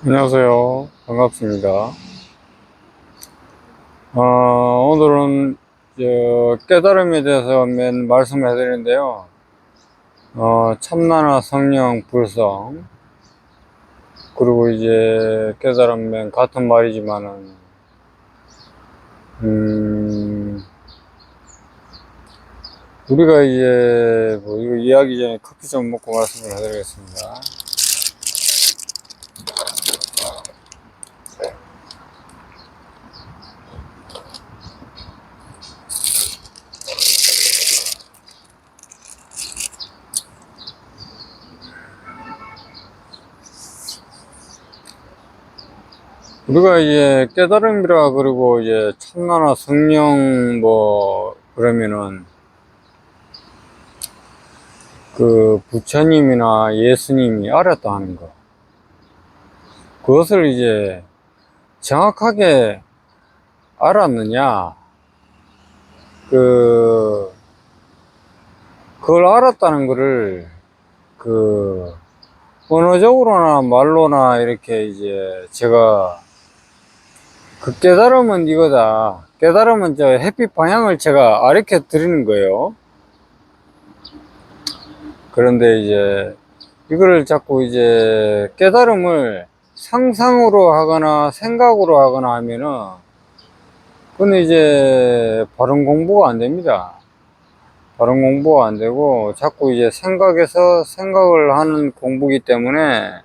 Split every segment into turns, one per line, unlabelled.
안녕하세요. 반갑습니다. 오늘은 깨달음에 대해서 말씀을 해드리는데요. 참나나 성령, 불성, 그리고 이제 깨달음 같은 말이지만은, 우리가 이제 뭐 이거 이야기 전에 커피 좀 먹고 말씀을 해드리겠습니다. 우리가 이제 깨달음이라 그리고 이제 참나나 성령 그러면은 그 부처님이나 예수님이 알았다 하는 거. 그것을 이제 정확하게 알았느냐, 그, 그걸 알았다는 거를, 그, 언어적으로나 말로나 이렇게 이제 제가 그 깨달음은 이거다. 깨달음은 저 햇빛 방향을 제가 가르쳐 드리는 거예요. 그런데 이제 이거를 자꾸 이제 깨달음을 상상으로 하거나 생각으로 하거나 하면은 그건 이제 바른 공부가 안 됩니다. 바른 공부가 안 되고 자꾸 이제 생각에서 생각을 하는 공부기 때문에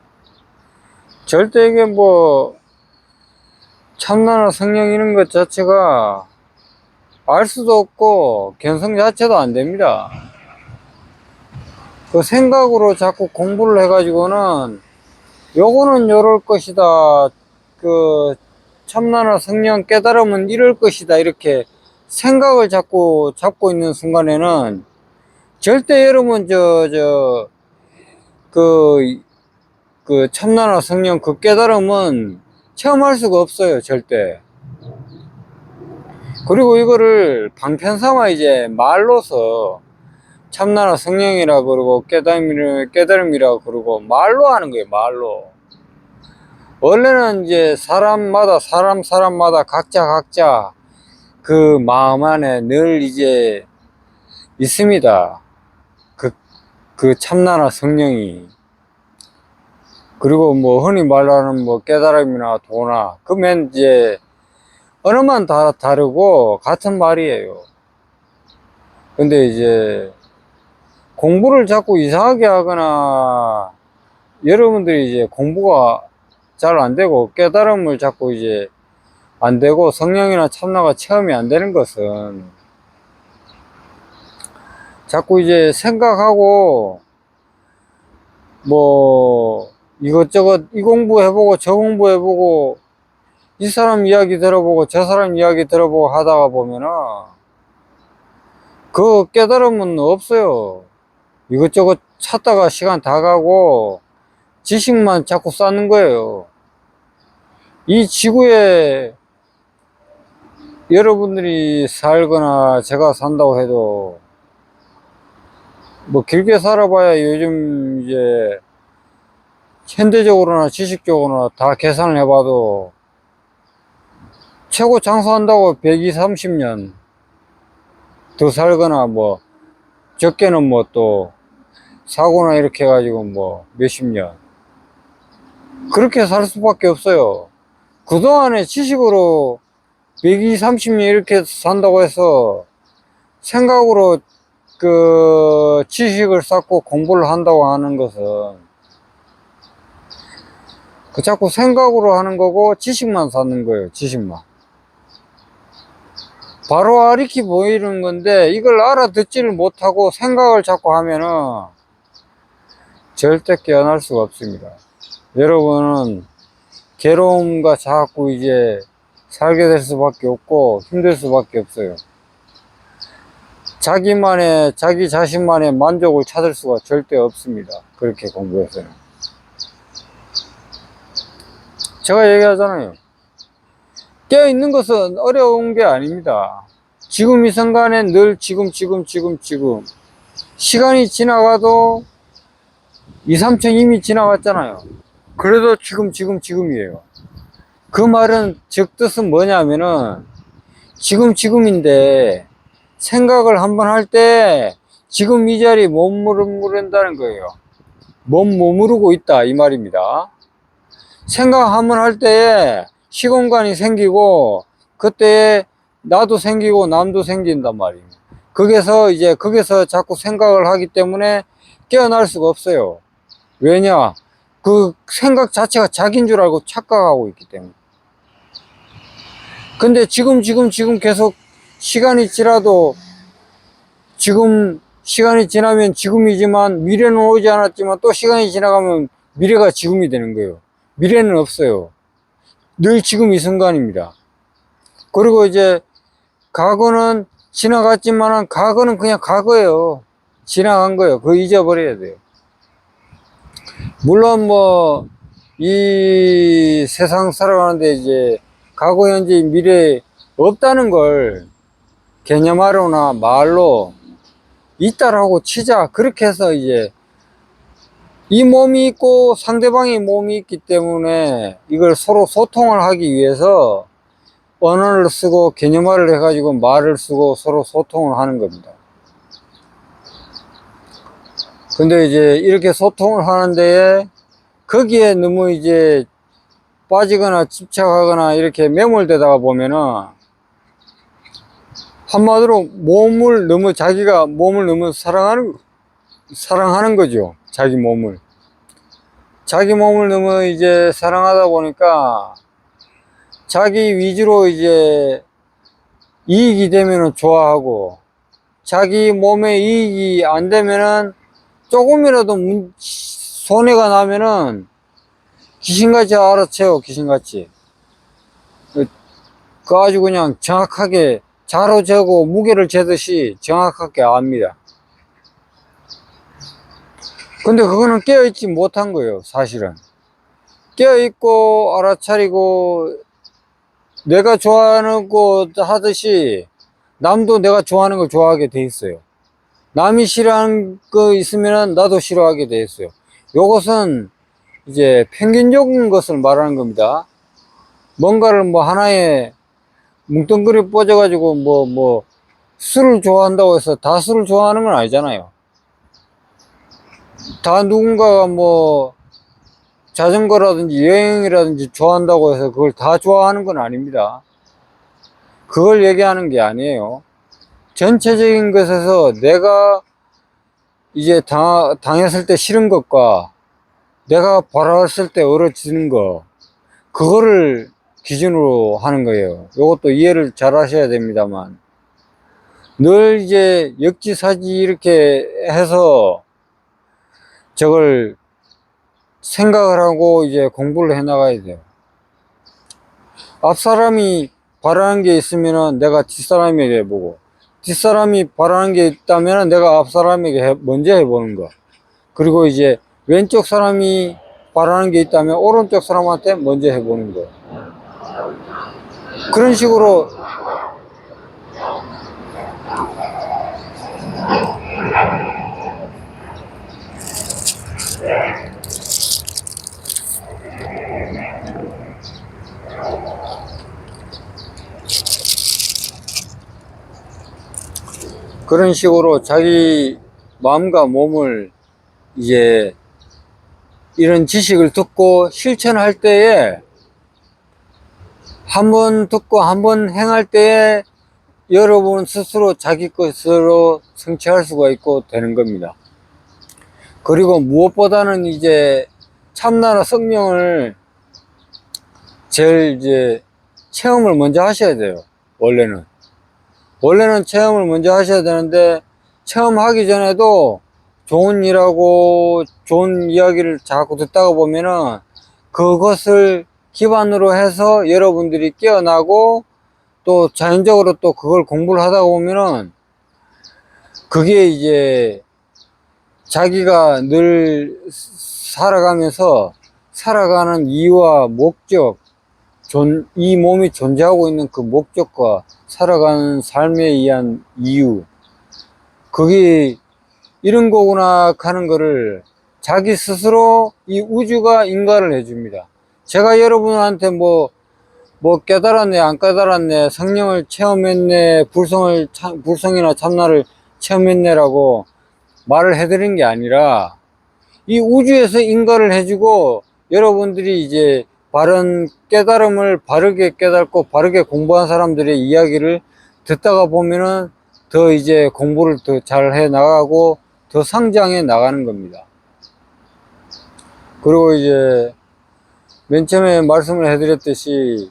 절대 이게 뭐 참나나 성령 이런 것 자체가 알 수도 없고 견성 자체도 안 됩니다. 그 생각으로 자꾸 공부를 해가지고는 요거는 요럴 것이다. 그 참나나 성령 깨달음은 이럴 것이다. 이렇게 생각을 자꾸 잡고 있는 순간에는 절대 여러분 그 참나나 성령 그 깨달음은 체험할 수가 없어요. 절대. 그리고 이거를 방편삼아 이제 말로서 참나나 성령이라 그러고 깨달음이라 그러고 말로 하는 거예요. 말로. 원래는 이제 사람마다 각자 그 마음 안에 늘 이제 있습니다. 그 참나나 성령이. 그리고 뭐 흔히 말하는 뭐 깨달음이나 도나 그러면 이제 언어만 다 다르고 같은 말이에요. 근데 이제 공부를 자꾸 이상하게 하거나 여러분들이 이제 공부가 잘 안 되고 깨달음을 자꾸 이제 안 되고 성령이나 참나가 체험이 안 되는 것은 자꾸 이제 생각하고 뭐 이것저것 이 공부해보고 저 공부해보고 이 사람 이야기 들어보고 저 사람 이야기 들어보고 하다가 보면은 그 깨달음은 없어요. 이것저것 찾다가 시간 다 가고 지식만 자꾸 쌓는 거예요. 이 지구에 여러분들이 살거나 제가 산다고 해도 뭐 길게 살아봐야 요즘 이제 현대적으로나 지식적으로나 다 계산을 해봐도 최고 장수한다고 120, 30년 더 살거나 뭐 적게는 뭐 또 사고나 이렇게 해가지고 뭐 몇십 년 그렇게 살 수밖에 없어요. 그동안에 지식으로 120, 30년 이렇게 산다고 해서 생각으로 그 지식을 쌓고 공부를 한다고 하는 것은 그 자꾸 생각으로 하는 거고 지식만 쌓는 거예요. 지식만. 바로 아리키 보이는 건데 이걸 알아듣지를 못하고 생각을 자꾸 하면은 절대 깨어날 수가 없습니다. 여러분은 괴로움과 자꾸 이제 살게 될 수밖에 없고 힘들 수밖에 없어요. 자기 자신만의 만족을 찾을 수가 절대 없습니다. 그렇게 공부해서는. 제가 얘기하잖아요. 깨어있는 것은 어려운 게 아닙니다. 지금 이 순간에 늘 지금. 시간이 지나가도 2, 3천 이미 지나갔잖아요. 그래도 지금이에요. 그 말은 즉 뜻은 뭐냐면은 지금인데 생각을 한번 할 때 지금 이 자리에 머무른다는 거예요. 머무르고 있다 이 말입니다. 생각 한번 할 때에 시공간이 생기고 그때에 나도 생기고 남도 생긴단 말이에요. 거기서 자꾸 생각을 하기 때문에 깨어날 수가 없어요. 왜냐? 그 생각 자체가 자기인 줄 알고 착각하고 있기 때문에. 근데 지금 계속 시간이 지나도 지금 시간이 지나면 지금이지만 미래는 오지 않았지만 또 시간이 지나가면 미래가 지금이 되는 거예요. 미래는 없어요. 늘 지금 이 순간입니다. 그리고 이제 과거는 지나갔지만은 과거는 그냥 과거예요. 지나간 거예요. 그거 잊어버려야 돼요. 물론 뭐 이 세상 살아가는데 이제 과거, 현재, 미래 없다는 걸 개념화로나 말로 있다라고 치자. 그렇게 해서 이제 이 몸이 있고 상대방의 몸이 있기 때문에 이걸 서로 소통을 하기 위해서 언어를 쓰고 개념화를 해가지고 말을 쓰고 서로 소통을 하는 겁니다. 근데 이제 이렇게 소통을 하는데 거기에 너무 이제 빠지거나 집착하거나 이렇게 매몰되다가 보면은 한마디로 자기가 몸을 너무 사랑하는 거죠. 자기 몸을 너무 이제 사랑하다 보니까 자기 위주로 이제 이익이 되면은 좋아하고 자기 몸에 이익이 안 되면은 조금이라도 손해가 나면은 귀신같이 알아채요. 귀신같이. 그 아주 그냥 정확하게 자로 재고 무게를 재듯이 정확하게 압니다. 근데 그거는 깨어있지 못한 거예요. 사실은 깨어있고 알아차리고 내가 좋아하는 거 하듯이 남도 내가 좋아하는 걸 좋아하게 돼 있어요. 남이 싫어하는 거 있으면 나도 싫어하게 돼 있어요. 요것은 이제 평균적인 것을 말하는 겁니다. 뭔가를 뭐 하나에 뭉뚱그려 뻗어가지고 술을 좋아한다고 해서 다 술을 좋아하는 건 아니잖아요. 다 누군가가 뭐 자전거라든지 여행이라든지 좋아한다고 해서 그걸 다 좋아하는 건 아닙니다. 그걸 얘기하는 게 아니에요. 전체적인 것에서 내가 이제 당했을 때 싫은 것과 내가 바라봤을 때 얼어지는 거, 그거를 기준으로 하는 거예요. 이것도 이해를 잘 하셔야 됩니다만, 늘 이제 역지사지 이렇게 해서 저걸 생각을 하고 이제 공부를 해 나가야 돼요. 앞 사람이 바라는 게 있으면은 내가 뒷사람에게 해보고, 뒷사람이 바라는 게 있다면 내가 앞 사람에게 먼저 해보는 거. 그리고 이제 왼쪽 사람이 바라는 게 있다면 오른쪽 사람한테 먼저 해보는 거. 그런 식으로 자기 마음과 몸을 이제 이런 지식을 듣고 실천할 때에 한 번 듣고 한 번 행할 때에 여러분 스스로 자기 것으로 성취할 수가 있고 되는 겁니다. 그리고 무엇보다는 이제 참나라 성령을 제일 이제 체험을 먼저 하셔야 돼요. 원래는 체험을 먼저 하셔야 되는데 체험하기 전에도 좋은 일하고 좋은 이야기를 자꾸 듣다가 보면은 그것을 기반으로 해서 여러분들이 깨어나고 또 자연적으로 또 그걸 공부를 하다 보면은 그게 이제 자기가 늘 살아가면서 살아가는 이유와 목적, 이 몸이 존재하고 있는 그 목적과 살아가는 삶에 의한 이유, 그게 이런 거구나 하는 거를 자기 스스로 이 우주가 인가를 해줍니다. 제가 여러분한테 뭐 깨달았네, 안 깨달았네, 성령을 체험했네, 불성이나 참나를 체험했네라고 말을 해드린 게 아니라 이 우주에서 인가를 해주고 여러분들이 이제 바른 깨달음을 바르게 깨닫고 바르게 공부한 사람들의 이야기를 듣다가 보면은 더 이제 공부를 더 잘 해 나가고 더 성장해 나가는 겁니다. 그리고 이제 맨 처음에 말씀을 해드렸듯이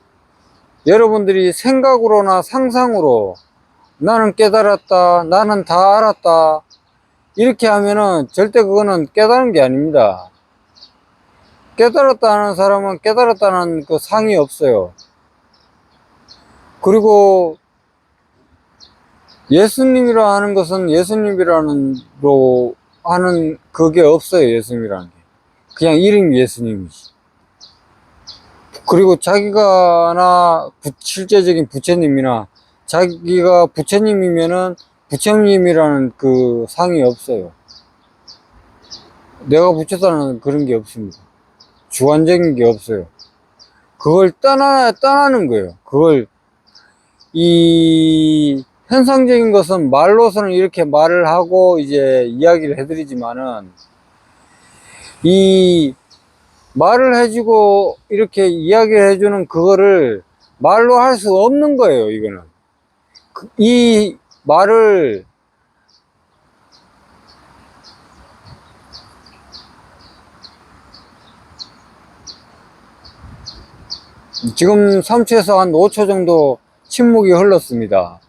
여러분들이 생각으로나 상상으로 나는 깨달았다, 나는 다 알았다 이렇게 하면은 절대 그거는 깨달은 게 아닙니다. 깨달았다는 사람은 깨달았다는 그 상이 없어요. 그리고 예수님이라 하는 것은 예수님이라는 로 하는 그게 없어요. 예수님이라는 게 그냥 이름 예수님이지. 그리고 자기가나 실제적인 부처님이나 자기가 부처님이면은 부처님이라는 그 상이 없어요. 내가 부처다는 그런 게 없습니다. 주관적인 게 없어요. 그걸 떠나는 거예요. 그걸, 이, 현상적인 것은 말로서는 이렇게 말을 하고 이제 이야기를 해드리지만은, 이, 말을 해주고 이렇게 이야기를 해주는 그거를 말로 할 수 없는 거예요, 이거는. 이 말을 지금 3초에서 한 5초 정도 침묵이 흘렀습니다.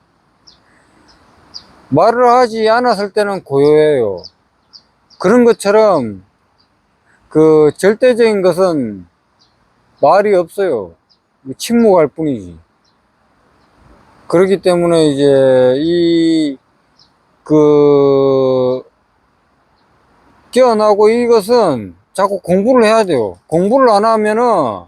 말을 하지 않았을 때는 고요해요. 그런 것처럼 그 절대적인 것은 말이 없어요. 침묵할 뿐이지. 그렇기 때문에 이제 깨어나고 이것은 자꾸 공부를 해야 돼요. 공부를 안 하면은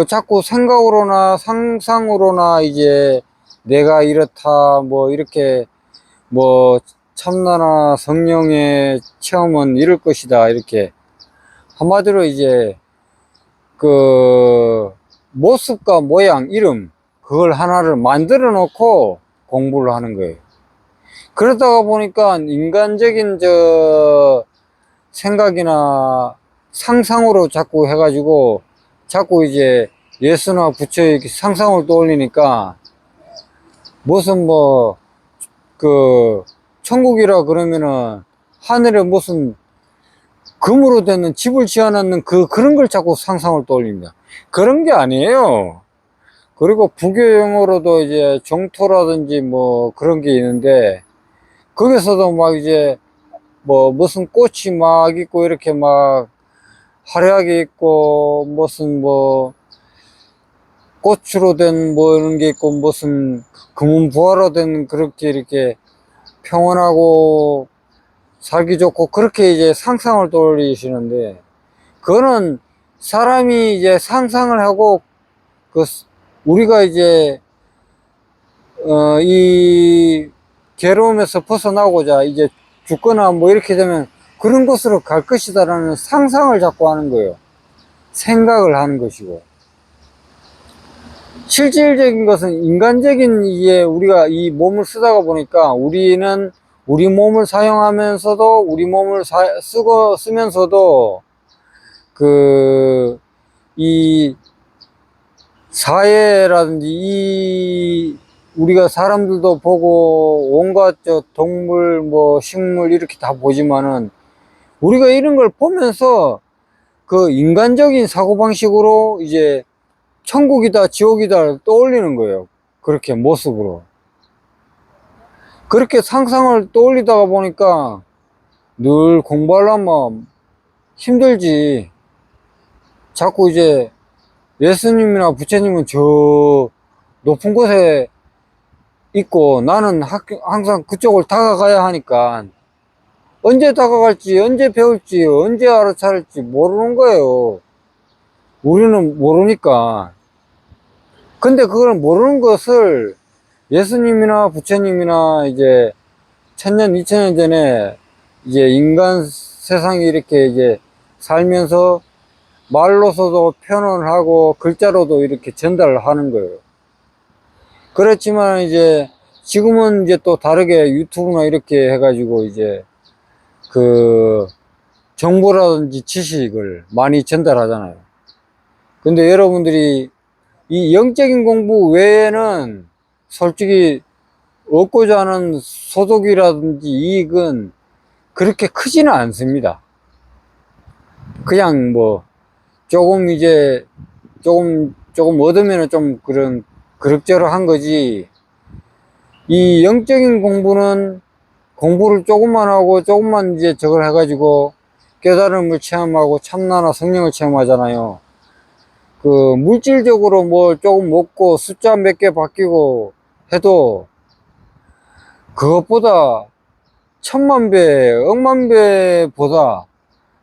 자꾸 생각으로나 상상으로나 이제 내가 이렇다 뭐 이렇게 뭐 참나나 성령의 체험은 이럴 것이다 이렇게 한마디로 이제 모습과 모양 이름 그걸 하나를 만들어 놓고 공부를 하는 거예요. 그러다가 보니까 인간적인 생각이나 상상으로 자꾸 해가지고 자꾸 이제 예수나 부처의 상상을 떠올리니까 무슨 천국이라 그러면은 하늘에 무슨 금으로 되는 집을 지어놨는 그런 걸 자꾸 상상을 떠올립니다. 그런 게 아니에요. 그리고 부교용어로도 이제 정토라든지 뭐 그런 게 있는데 거기서도 막 이제 무슨 꽃이 막 있고 이렇게 막 화려하게 있고 무슨 꽃으로 된 이런 게 있고 무슨 금은 부화로 된 그렇게 이렇게 평온하고 살기 좋고 그렇게 이제 상상을 떠올리시는데 그거는 사람이 이제 상상을 하고 우리가 이제 이 괴로움에서 벗어나고자 이제 죽거나 뭐 이렇게 되면 그런 곳으로 갈 것이다라는 상상을 자꾸 하는 거예요. 생각을 하는 것이고. 실질적인 것은 인간적인 우리가 이 몸을 쓰다가 보니까 우리는 우리 몸을 사용하면서도 우리 몸을 쓰면서도 이 사회라든지 우리가 사람들도 보고 온갖 동물 식물 이렇게 다 보지만은 우리가 이런 걸 보면서 인간적인 사고방식으로 이제 천국이다 지옥이다 떠올리는 거예요. 그렇게 모습으로 그렇게 상상을 떠올리다가 보니까 늘 공부하려면 힘들지. 자꾸 이제 예수님이나 부처님은 저 높은 곳에 있고 나는 항상 그쪽을 다가가야 하니까 언제 다가갈지 언제 배울지 언제 알아차릴지 모르는 거예요. 우리는 모르니까. 근데 그걸 모르는 것을 예수님이나 부처님이나 이제 1000년, 2000년 전에 이제 인간 세상에 이렇게 이제 살면서 말로서도 표현을 하고 글자로도 이렇게 전달을 하는 거예요. 그렇지만 이제 지금은 이제 또 다르게 유튜브나 이렇게 해가지고 이제 그 정보라든지 지식을 많이 전달하잖아요. 근데 여러분들이 이 영적인 공부 외에는 솔직히 얻고자 하는 소득이라든지 이익은 그렇게 크지는 않습니다. 그냥 뭐 조금 이제 조금 얻으면은 좀 그럭저럭한 거지. 이 영적인 공부는 공부를 조금만 하고 조금만 이제 저걸 해가지고 깨달음을 체험하고 참나나 성령을 체험하잖아요. 그 물질적으로 뭐 조금 먹고 숫자 몇 개 바뀌고 해도 그것보다 천만 배, 억만 배보다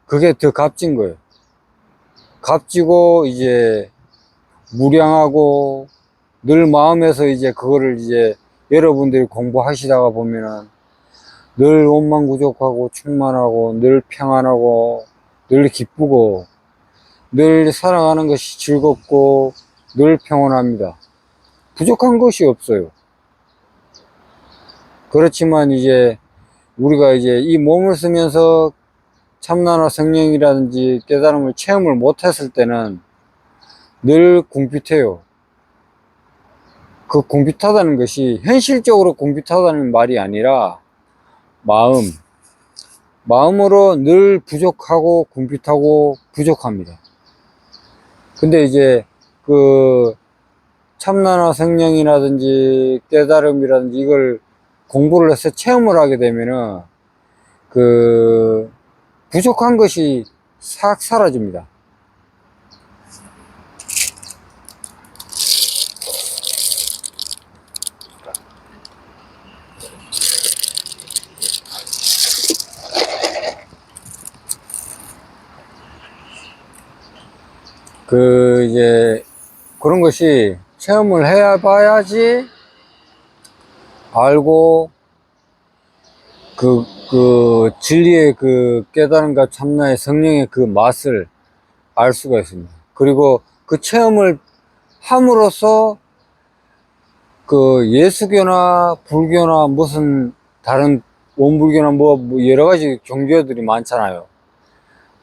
그게 더 값진 거예요. 값지고 이제 무량하고 늘 마음에서 이제 그거를 이제 여러분들이 공부하시다가 보면은 늘 원망부족하고 충만하고 늘 평안하고 늘 기쁘고 늘 살아가는 것이 즐겁고 늘 평온합니다. 부족한 것이 없어요. 그렇지만 이제 우리가 이제 이 몸을 쓰면서 참나나 성령이라든지 깨달음을 체험을 못했을 때는 늘 궁핍해요. 그 궁핍하다는 것이 현실적으로 궁핍하다는 말이 아니라 마음으로 늘 부족하고 궁핍하고 부족합니다. 근데 이제 그 참나나 성령이라든지 깨달음이라든지 이걸 공부를 해서 체험을 하게 되면은 그 부족한 것이 싹 사라집니다. 이제 그런 것이 체험을 해 봐야지 알고 진리의 그 깨달음과 참나의 성령의 그 맛을 알 수가 있습니다. 그리고 그 체험을 함으로써 그 예수교나 불교나 무슨 다른 원불교나 뭐 여러 가지 종교들이 많잖아요.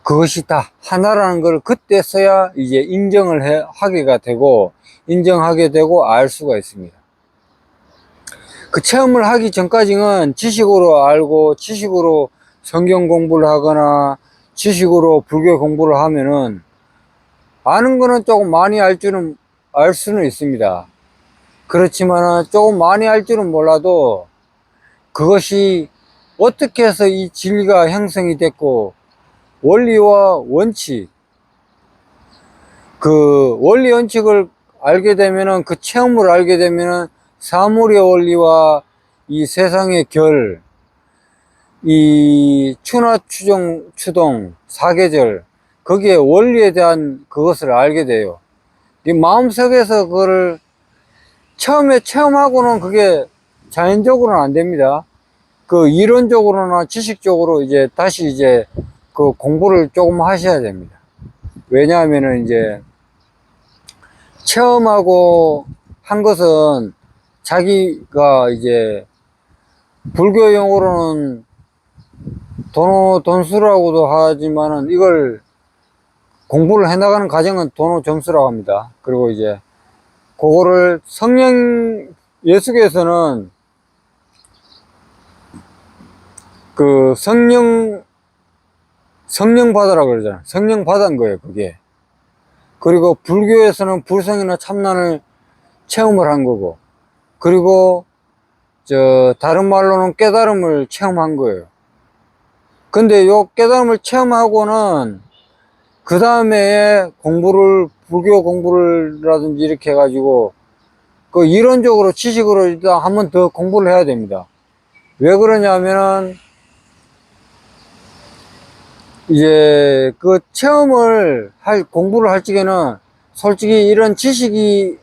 그것이 다 하나라는 걸 그때서야 이제 하게가 되고 인정하게 되고 알 수가 있습니다. 그 체험을 하기 전까지는 지식으로 알고 지식으로 성경 공부를 하거나 지식으로 불교 공부를 하면은 아는 거는 조금 많이 알 수는 있습니다. 그렇지만 조금 많이 알 줄은 몰라도 그것이 어떻게 해서 이 진리가 형성이 됐고 원리와 원칙, 그 원리 원칙을 알게 되면은 그 체험을 알게 되면은 사물의 원리와 이 세상의 결, 이 추나 추정 추동 사계절 거기에 원리에 대한 그것을 알게 돼요. 이 마음속에서 그거를 처음에 체험하고는 그게 자연적으로는 안 됩니다. 그 이론적으로나 지식적으로 이제 다시 이제 그 공부를 조금 하셔야 됩니다. 왜냐하면은 이제 체험하고 한 것은 자기가 이제 불교 용어로는 돈수라고도 하지만은 이걸 공부를 해나가는 과정은 점수라고 합니다. 그리고 이제 그거를 예수교에서는 그 성령 받으라고 그러잖아요. 성령 받은 거예요, 그게. 그리고 불교에서는 불성이나 참나를 체험을 한 거고, 그리고 다른 말로는 깨달음을 체험한 거예요. 근데 요 깨달음을 체험하고는 그 다음에 불교 공부라든지 이렇게 해가지고 그 이론적으로 지식으로 일단 한 번 더 공부를 해야 됩니다. 왜 그러냐면은 이제 그 공부를 할 적에는 솔직히 이런 지식이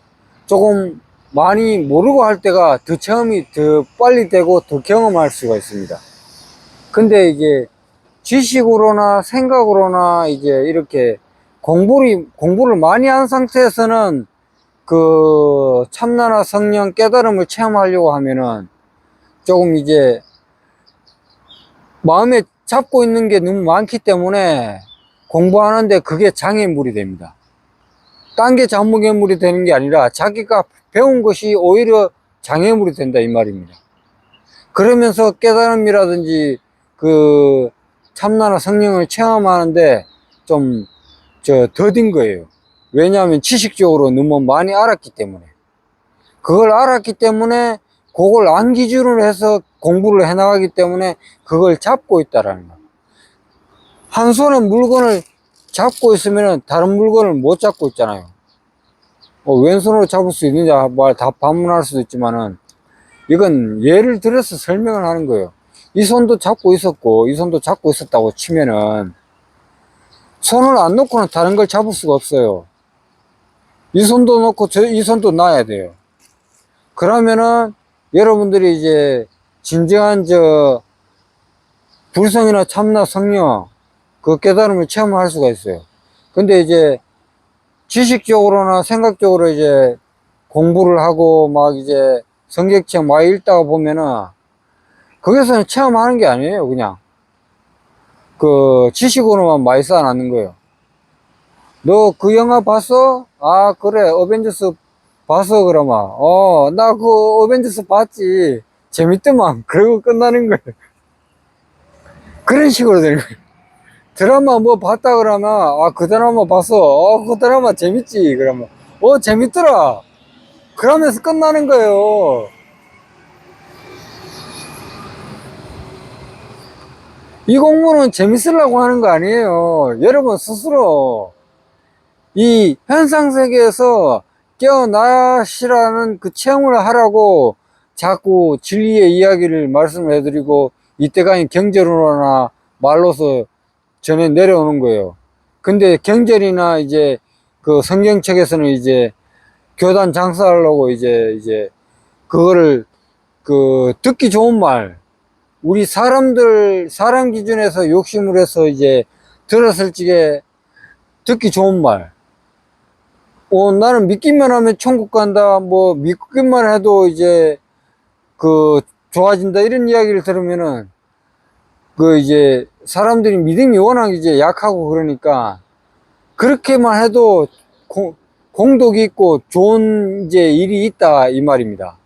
조금 많이 모르고 할 때가 체험이 더 빨리 되고 더 경험할 수가 있습니다. 근데 이제 지식으로나 생각으로나 이제 이렇게 공부를 많이 한 상태에서는 그 참나나 성령 깨달음을 체험하려고 하면은 조금 이제 마음에 잡고 있는 게 너무 많기 때문에 공부하는데 그게 장애물이 됩니다. 딴 게 장애물이 되는 게 아니라 자기가 배운 것이 오히려 장애물이 된다 이 말입니다. 그러면서 깨달음이라든지 그 참나나 성령을 체험하는데 좀 더딘 거예요. 왜냐하면 지식적으로 너무 많이 알았기 때문에. 그걸 알았기 때문에 그걸 안 기준으로 해서 공부를 해나가기 때문에 그걸 잡고 있다라는 거예요. 한 손에 물건을 잡고 있으면 다른 물건을 못 잡고 있잖아요. 왼손으로 잡을 수 있느냐 말 다 반문할 수도 있지만은 이건 예를 들어서 설명을 하는 거예요. 이 손도 잡고 있었고 이 손도 잡고 있었다고 치면은 손을 안 놓고는 다른 걸 잡을 수가 없어요. 이 손도 놓고 이 손도 놔야 돼요. 그러면은 여러분들이 이제 진정한 불성이나 참나 성령 그 깨달음을 체험할 수가 있어요. 근데 이제 지식적으로나 생각적으로 이제 공부를 하고 막 이제 성경책 많이 읽다가 보면은 거기서는 체험하는 게 아니에요. 그냥 그 지식으로만 많이 쌓아놨는 거예요. 너 그 영화 봤어? 아 그래 어벤져스 봤어. 그러면 나 그 어벤져스 봤지 재밌더만. 그러고 끝나는 거예요. 그런 식으로 되는 거예요. 드라마 뭐 봤다 그러면 그 드라마 봤어. 그 드라마 재밌지. 그러면 재밌더라. 그러면서 끝나는 거예요. 이 공부는 재밌으려고 하는 거 아니에요. 여러분 스스로 이 현상세계에서 깨어나시라는 그 체험을 하라고 자꾸 진리의 이야기를 말씀을 해드리고 이때까지 경제로나 말로서 전해 내려오는 거예요. 근데 경전이나 이제 그 성경책에서는 이제 교단 장사하려고 이제 그거를 그 듣기 좋은 말, 우리 사람 기준에서 욕심을 해서 이제 들었을 적에 듣기 좋은 말, 나는 믿기만 하면 천국 간다, 뭐 믿기만 해도 이제 그 좋아진다, 이런 이야기를 들으면은 그 이제 사람들이 믿음이 워낙 이제 약하고 그러니까 그렇게만 해도 공덕이 있고 좋은 이제 일이 있다 이 말입니다.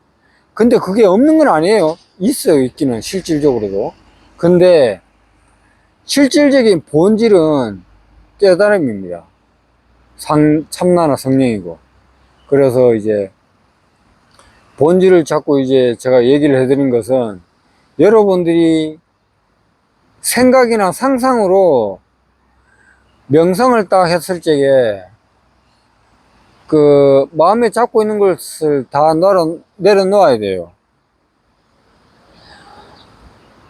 근데 그게 없는 건 아니에요. 있어요, 있기는 실질적으로도. 근데 실질적인 본질은 깨달음입니다. 참나나 성령이고. 그래서 이제 본질을 자꾸 이제 제가 얘기를 해드린 것은 여러분들이 생각이나 상상으로 명상을 딱 했을 적에 그 마음에 잡고 있는 것을 다 내려놓아야 돼요.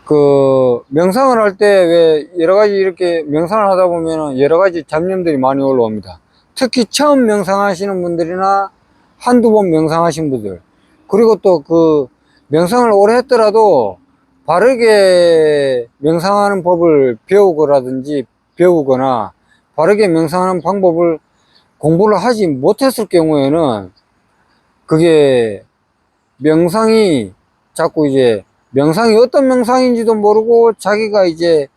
그 명상을 할 때 왜 여러 가지 이렇게 명상을 하다 보면 여러 가지 잡념들이 많이 올라옵니다. 특히 처음 명상하시는 분들이나 한두 번 명상하신 분들, 그리고 또 그 명상을 오래 했더라도 바르게 명상하는 법을 배우거나 바르게 명상하는 방법을 공부를 하지 못했을 경우에는 그게 명상이 자꾸 이제 명상이 어떤 명상인지도 모르고 자기가 이제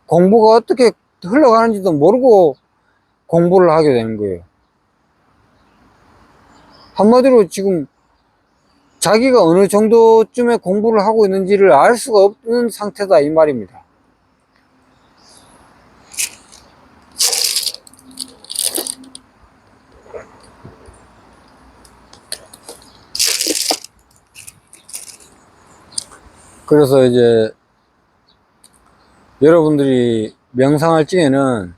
공부가 어떻게 흘러가는지도 모르고 공부를 하게 되는 거예요. 한마디로 지금 자기가 어느 정도쯤에 공부를 하고 있는지를 알 수가 없는 상태다 이 말입니다. 그래서 이제 여러분들이 명상할 적에는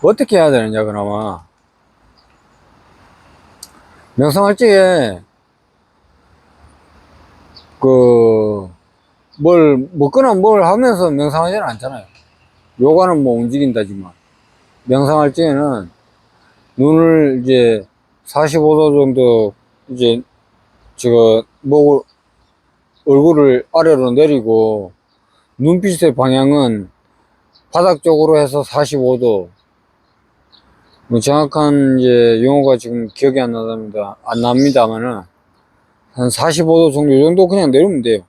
어떻게 해야 되느냐, 그나마. 명상할 적에 먹거나 뭘 하면서 명상하지는 않잖아요. 요가는 뭐 움직인다지만. 명상할 적에는 눈을 이제 45도 정도 이제 얼굴을 아래로 내리고 눈빛의 방향은 바닥 쪽으로 해서 45도. 뭐 정확한 이제 용어가 지금 기억이 안 납니다만은 한 45도 정도, 이 정도 그냥 내리면 돼요.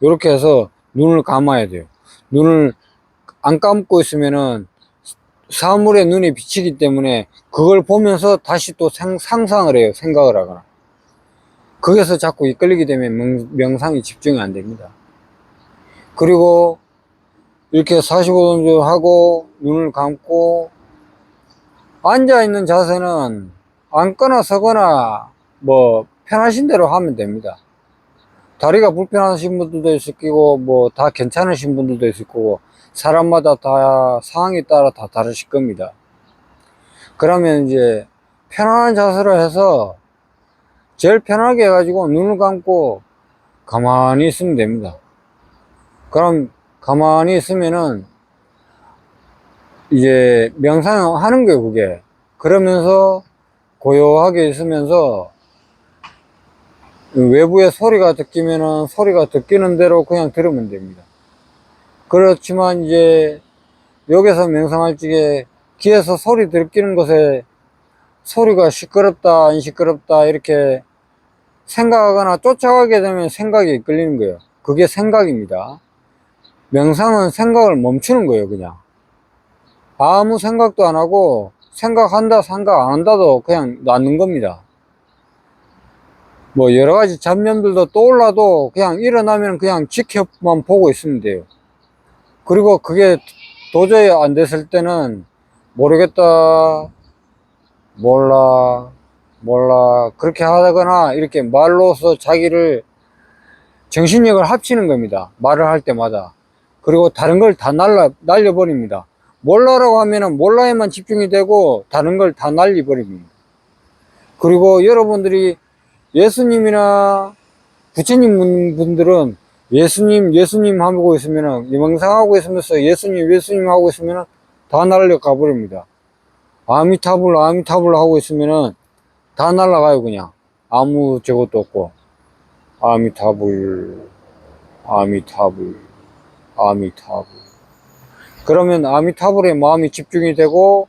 이렇게 해서 눈을 감아야 돼요. 눈을 안 감고 있으면은 사물에 눈이 비치기 때문에 그걸 보면서 다시 또 상상을 해요. 생각을 하거나. 거기서 자꾸 이끌리게 되면 명상이 집중이 안 됩니다. 그리고 이렇게 45도 정도 하고 눈을 감고 앉아있는 자세는 앉거나 서거나 뭐 편하신 대로 하면 됩니다. 다리가 불편하신 분들도 있을 거고 뭐 다 괜찮으신 분들도 있을 거고 사람마다 다 상황에 따라 다 다르실 겁니다. 그러면 이제 편안한 자세로 해서 제일 편하게 해가지고 눈을 감고 가만히 있으면 됩니다. 그럼 가만히 있으면은 이제 명상하는 거예요, 그게. 그러면서 고요하게 있으면서 외부에 소리가 듣기면은 소리가 듣기는 대로 그냥 들으면 됩니다. 그렇지만 이제 여기서 명상할 적에 귀에서 소리 들키는 것에 소리가 시끄럽다 안 시끄럽다 이렇게 생각하거나 쫓아가게 되면 생각이 이끌리는 거예요. 그게 생각입니다. 명상은 생각을 멈추는 거예요. 그냥 아무 생각도 안 하고 생각한다 생각 안 한다도 그냥 놔는 겁니다. 뭐 여러 가지 잡념들도 떠올라도 그냥 일어나면 그냥 지켜만 보고 있으면 돼요. 그리고 그게 도저히 안 됐을 때는 모르겠다, 몰라 그렇게 하거나 이렇게 말로서 자기를 정신력을 합치는 겁니다. 말을 할 때마다. 그리고 다른 걸 다 날려버립니다. 몰라라고 하면은 몰라에만 집중이 되고 다른 걸 다 날려버립니다. 그리고 여러분들이 예수님이나 부처님 분들은 예수님 하고 있으면은, 명상하고 있으면서 예수님 하고 있으면은 다 날려가 버립니다. 아미타불 하고 있으면은 다 날아가요, 그냥. 아무 저것도 없고. 아미타불. 그러면 아미타불에 마음이 집중이 되고,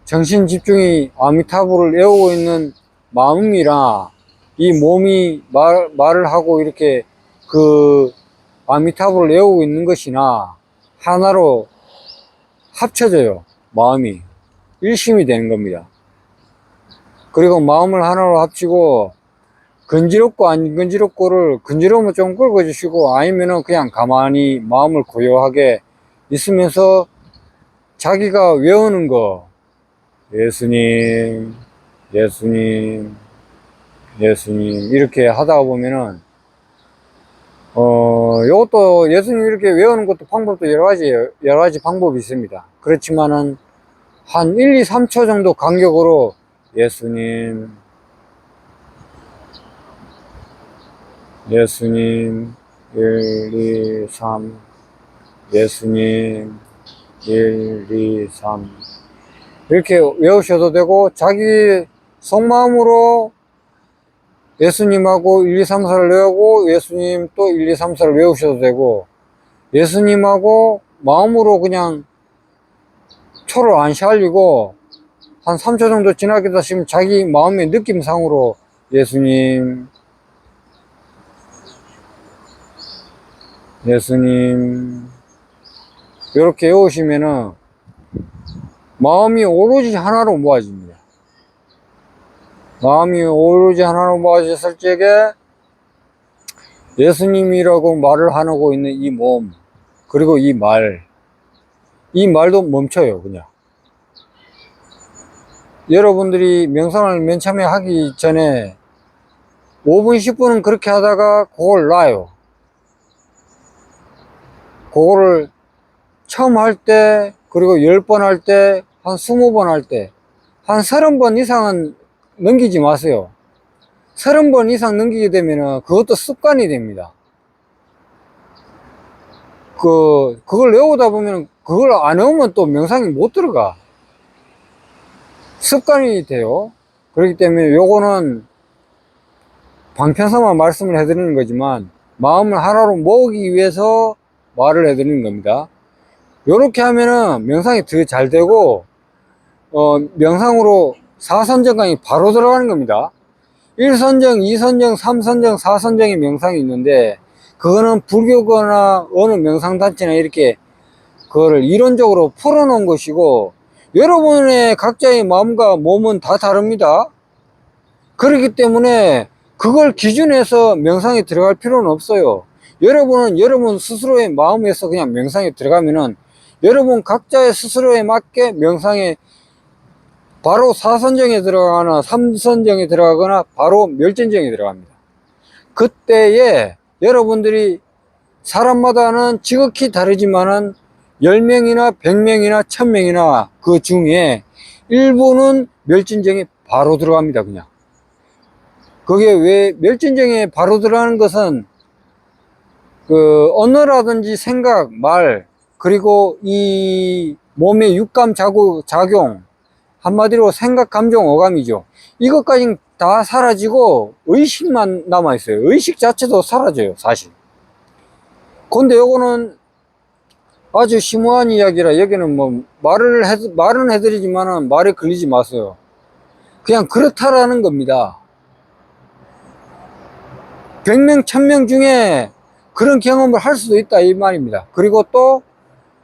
정신 집중이 아미타불을 외우고 있는 마음이라, 이 몸이 말을 하고 이렇게 그 아미타불을 외우고 있는 것이나 하나로 합쳐져요. 마음이 일심이 되는 겁니다. 그리고 마음을 하나로 합치고 건지럽고 안 건지럽고를 건지러우면 좀 긁어주시고 아니면은 그냥 가만히 마음을 고요하게 있으면서 자기가 외우는 거 예수님 이렇게 하다 보면은 요것도 예수님 이렇게 외우는 것도 방법도 여러 가지 방법이 있습니다. 그렇지만은 한 1, 2, 3초 정도 간격으로 예수님 1, 2, 3 예수님 1, 2, 3 이렇게 외우셔도 되고 자기 속마음으로 예수님하고 1, 2, 3, 4를 외우고 예수님 또 1, 2, 3, 4를 외우셔도 되고 예수님하고 마음으로 그냥 초를 안 시알리고 한 3초 정도 지나게 되시면 자기 마음의 느낌상으로 예수님 이렇게 외우시면은 마음이 오로지 하나로 모아집니다. 마음이 오로지 하나로 모아졌을 적에 예수님이라고 말을 하고 있는 이 몸 그리고 이 말도 멈춰요. 그냥 여러분들이 명상을 맨 처음에 하기 전에 5분 10분은 그렇게 하다가 그걸 놔요. 그거를 처음 할 때 그리고 10번 할 때 한 20번 할 때 한 30번 이상은 넘기지 마세요. 30번 이상 넘기게 되면은 그것도 습관이 됩니다. 그걸 외우다 보면 그걸 안 외우면 또 명상이 못 들어가. 습관이 돼요. 그렇기 때문에 요거는 방편서만 말씀을 해드리는 거지만 마음을 하나로 모으기 위해서 말을 해드리는 겁니다. 요렇게 하면은 명상이 더 잘 되고, 명상으로 4선정강이 바로 들어가는 겁니다. 1선정, 2선정, 3선정, 4선정의 명상이 있는데, 그거는 불교거나 어느 명상단체나 이렇게 그거를 이론적으로 풀어놓은 것이고, 여러분의 각자의 마음과 몸은 다 다릅니다. 그렇기 때문에 그걸 기준해서 명상에 들어갈 필요는 없어요. 여러분은 여러분 스스로의 마음에서 그냥 명상에 들어가면은 여러분 각자의 스스로에 맞게 명상에 바로 4선정에 들어가거나 3선정에 들어가거나 바로 멸진정에 들어갑니다. 그때에 여러분들이 사람마다는 지극히 다르지만은 10명이나 100명이나 1000명이나 그 중에 일부는 멸진정에 바로 들어갑니다. 그냥 그게 왜 멸진정에 바로 들어가는 것은 그 언어라든지 생각, 말, 그리고 이 몸의 육감 작용, 한마디로 생각, 감정, 오감이죠. 이것까지는 다 사라지고 의식만 남아있어요. 의식 자체도 사라져요, 사실. 근데 요거는 아주 심오한 이야기라 여기는 뭐 말은 해드리지만은 말에 걸리지 마세요. 그냥 그렇다라는 겁니다. 100명, 1000명 중에 그런 경험을 할 수도 있다 이 말입니다. 그리고 또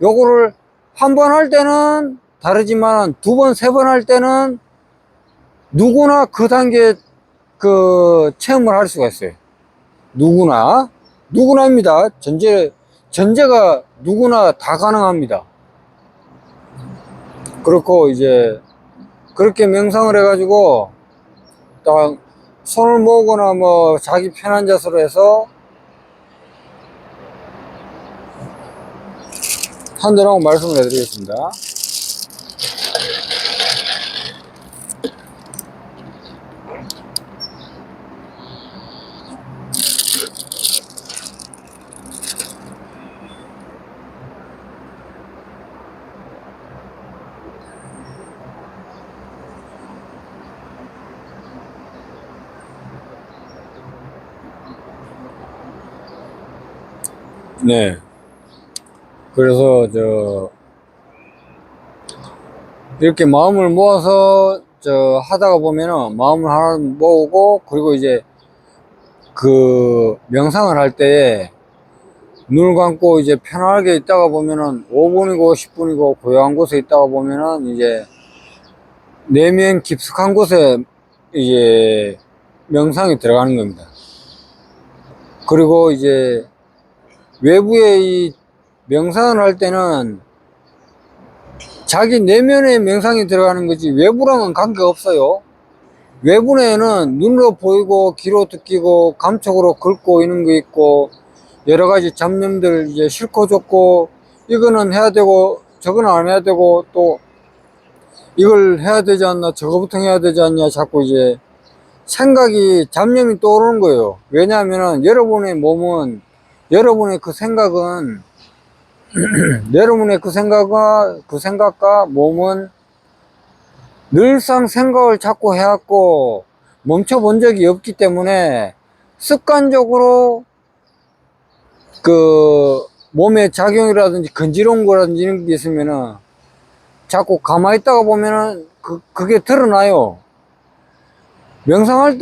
요거를 한 번 할 때는 다르지만 두 번, 세 번 할 때는 누구나 그 단계 그 체험을 할 수가 있어요. 누구나입니다. 전제가 누구나 다 가능합니다. 그렇고 이제 그렇게 명상을 해가지고 딱 손을 모으거나 뭐 자기 편한 자세로 해서 한다라고 말씀을 해드리겠습니다. 네. 그래서 이렇게 마음을 모아서 하다가 보면은 마음을 하나 모으고 그리고 이제 그 명상을 할 때에 눈을 감고 이제 편하게 있다가 보면은 5분이고 10분이고 고요한 곳에 있다가 보면은 이제 내면 깊숙한 곳에 이제 명상이 들어가는 겁니다. 그리고 이제 외부에 이 명상을 할 때는 자기 내면의 명상이 들어가는 거지 외부랑은 관계가 없어요. 외부에는 눈으로 보이고 귀로 듣기고 감촉으로 긁고 이런 거 있고 여러 가지 잡념들 이제 싫고 좋고 이거는 해야 되고 저거는 안 해야 되고 또 이걸 해야 되지 않나 저거부터 해야 되지 않냐 자꾸 이제 생각이 잡념이 떠오르는 거예요. 왜냐하면은 여러분의 몸은 여러분의 그 생각은 여러분의 그 생각과 몸은 늘상 생각을 자꾸 해왔고 멈춰본 적이 없기 때문에 습관적으로 그 몸의 작용이라든지 건지러운 거라든지 이런 게 있으면은 자꾸 가만히 있다가 보면은 그게 드러나요. 명상 안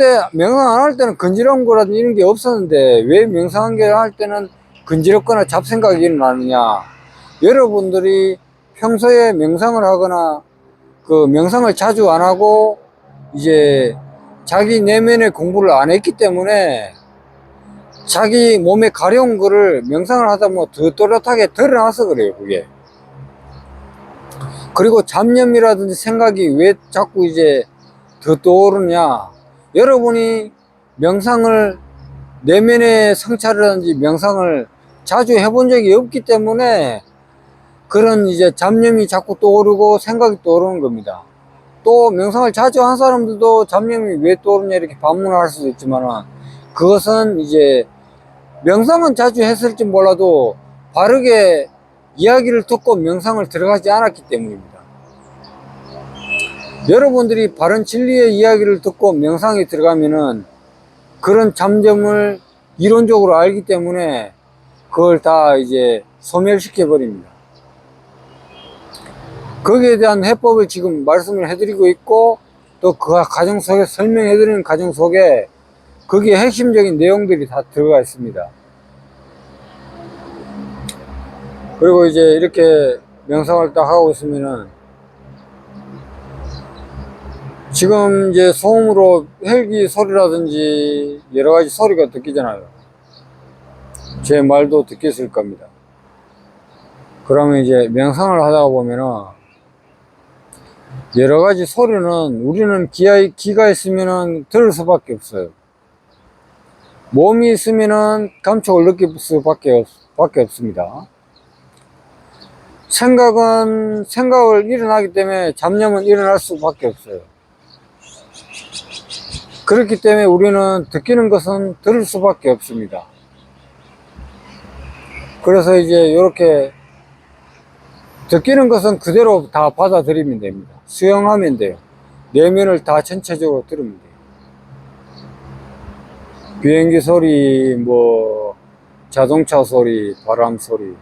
할 때는 건지러운 거라든지 이런 게 없었는데 왜 명상한 게 할 때는 건지럽거나 잡생각이 일어나느냐. 여러분들이 평소에 명상을 하거나 그 명상을 자주 안 하고 이제 자기 내면의 공부를 안 했기 때문에 자기 몸에 가려운 거를 명상을 하다 보면 더 또렷하게 드러나서 그래요, 그게. 그리고 잡념이라든지 생각이 왜 자꾸 이제 더 떠오르냐. 여러분이 명상을 내면의 성찰이라든지 명상을 자주 해본 적이 없기 때문에 그런 이제 잡념이 자꾸 떠오르고 생각이 떠오르는 겁니다. 또 명상을 자주 한 사람들도 잡념이 왜 떠오르냐 이렇게 반문할 수도 있지만 그것은 이제 명상은 자주 했을지 몰라도 바르게 이야기를 듣고 명상을 들어가지 않았기 때문입니다. 여러분들이 바른 진리의 이야기를 듣고 명상에 들어가면은 그런 잡념을 이론적으로 알기 때문에 그걸 다 이제 소멸시켜 버립니다. 거기에 대한 해법을 지금 말씀을 해드리고 있고, 또 그 과정 속에 설명해드리는 과정 속에 거기에 핵심적인 내용들이 다 들어가 있습니다. 그리고 이제 이렇게 명상을 딱 하고 있으면은 지금 이제 소음으로 헬기 소리라든지 여러 가지 소리가 듣기잖아요. 제 말도 듣겠을 겁니다. 그러면 이제 명상을 하다 보면은 여러 가지 소리는 우리는 기가 있으면은 들을 수밖에 없어요. 몸이 있으면은 감촉을 느낄 수밖에 없습니다. 생각을 일어나기 때문에 잡념은 일어날 수밖에 없어요. 그렇기 때문에 우리는 느끼는 것은 들을 수밖에 없습니다. 그래서 이제 이렇게 느끼는 것은 그대로 다 받아들이면 됩니다. 수용하면 돼요. 내면을 다 전체적으로 들으면 돼요. 비행기 소리, 뭐 자동차 소리, 바람 소리,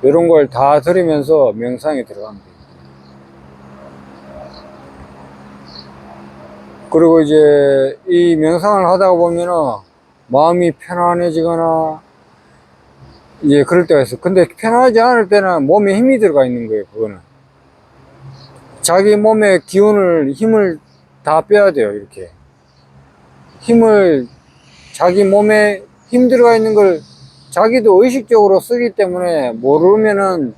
이런 걸 다 들으면서 명상에 들어가면 돼요. 그리고 이제 이 명상을 하다 보면은 마음이 편안해지거나 이제 그럴 때가 있어. 근데 편안하지 않을 때는 몸에 힘이 들어가 있는 거예요. 그거는 자기 몸의 힘을 다 빼야 돼요. 이렇게 자기 몸에 힘 들어가 있는 걸 자기도 의식적으로 쓰기 때문에 모르면은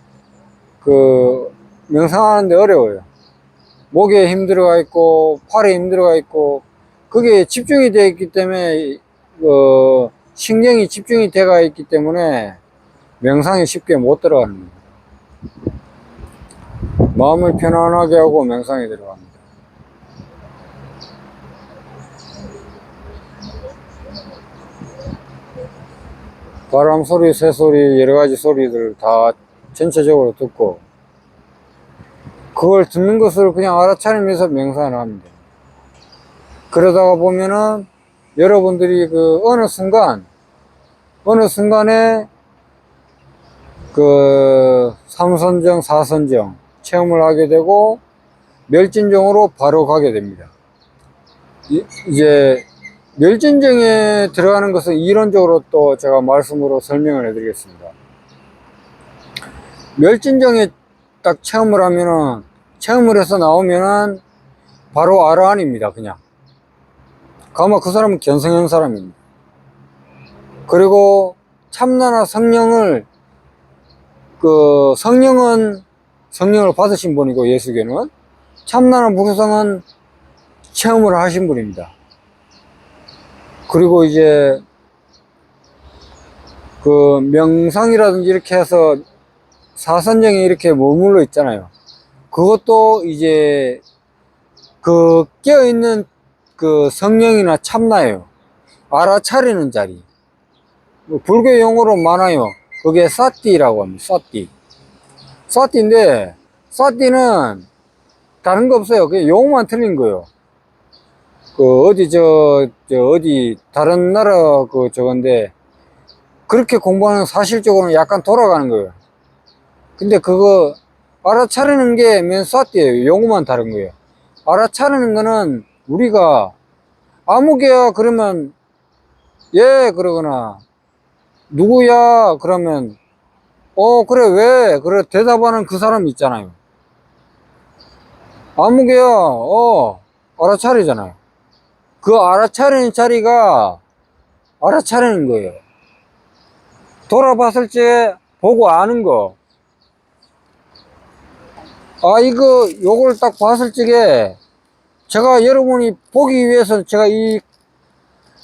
그 명상하는데 어려워요. 목에 힘 들어가 있고 팔에 힘 들어가 있고 그게 집중이 되어 있기 때문에 신경이 집중이 되어 있기 때문에 명상에 쉽게 못 들어가는 거예요. 마음을 편안하게 하고 명상에 들어갑니다. 바람 소리, 새 소리, 여러 가지 소리들 다 전체적으로 듣고 그걸 듣는 것을 그냥 알아차리면서 명상을 하면 돼요. 그러다가 보면은 여러분들이 어느 순간에 그 3선정, 4선정 체험을 하게 되고 멸진정으로 바로 가게 됩니다. 이제 멸진정에 들어가는 것은 이론적으로 또 제가 말씀으로 설명을 해드리겠습니다. 멸진정에 딱 체험을 해서 나오면은 바로 아라한입니다. 그냥 아마 그 사람은 견성한 사람입니다. 그리고 참나나 성령을 성령을 받으신 분이고, 예수계는 참나나 무교성은 체험을 하신 분입니다. 그리고 이제 그 명상이라든지 이렇게 해서 사선정에 이렇게 머물러 있잖아요. 그것도 이제 그 깨어있는 그 성령이나 참나예요. 알아차리는 자리. 불교 용어로 많아요. 그게 사띠라고 합니다. 사띠인데 사띠는 다른 거 없어요. 그냥 용어만 틀린 거예요. 어디 다른 나라 저건데 그렇게 공부하는 사실적으로는 약간 돌아가는 거예요. 근데 그거 알아차리는 게 맨 사띠예요. 용어만 다른 거예요. 알아차리는 거는 우리가 아무개야 그러면 예 그러거나 누구야 그러면 그래 왜 그래 대답하는 그 사람이 있잖아요. 아무개야 알아차리잖아요. 그 알아차리는 자리가 알아차리는 거예요. 돌아봤을 때 보고 아는 거. 요걸 딱 봤을 적에 제가 여러분이 보기 위해서 제가 이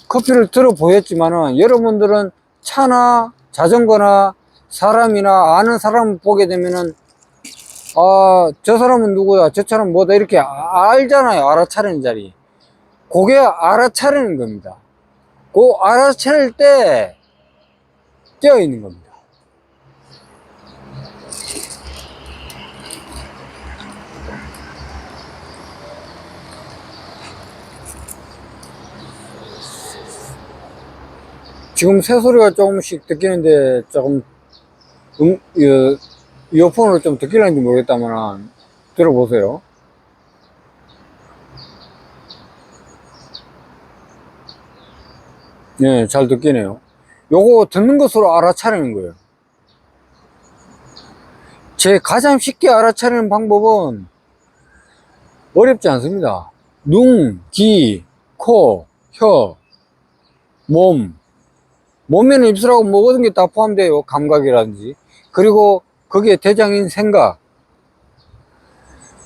커피를 들어 보였지만은 여러분들은 차나 자전거나 사람이나 아는 사람을 보게 되면은 저 사람은 누구야 저 차는 뭐다 이렇게 알잖아요. 알아차리는 자리. 그게 알아차리는 겁니다. 그 알아차릴 때 깨어 있는 겁니다. 지금 새소리가 조금씩 듣기는데 조금 이어폰으로 좀 듣기는지 모르겠다만 들어보세요. 네, 잘 듣기네요. 요거 듣는 것으로 알아차리는 거예요. 제 가장 쉽게 알아차리는 방법은 어렵지 않습니다. 눈, 귀, 코, 혀, 몸. 몸에는 입술하고 모든 게 다 포함돼요. 감각이라든지. 그리고 거기에 대장인 생각.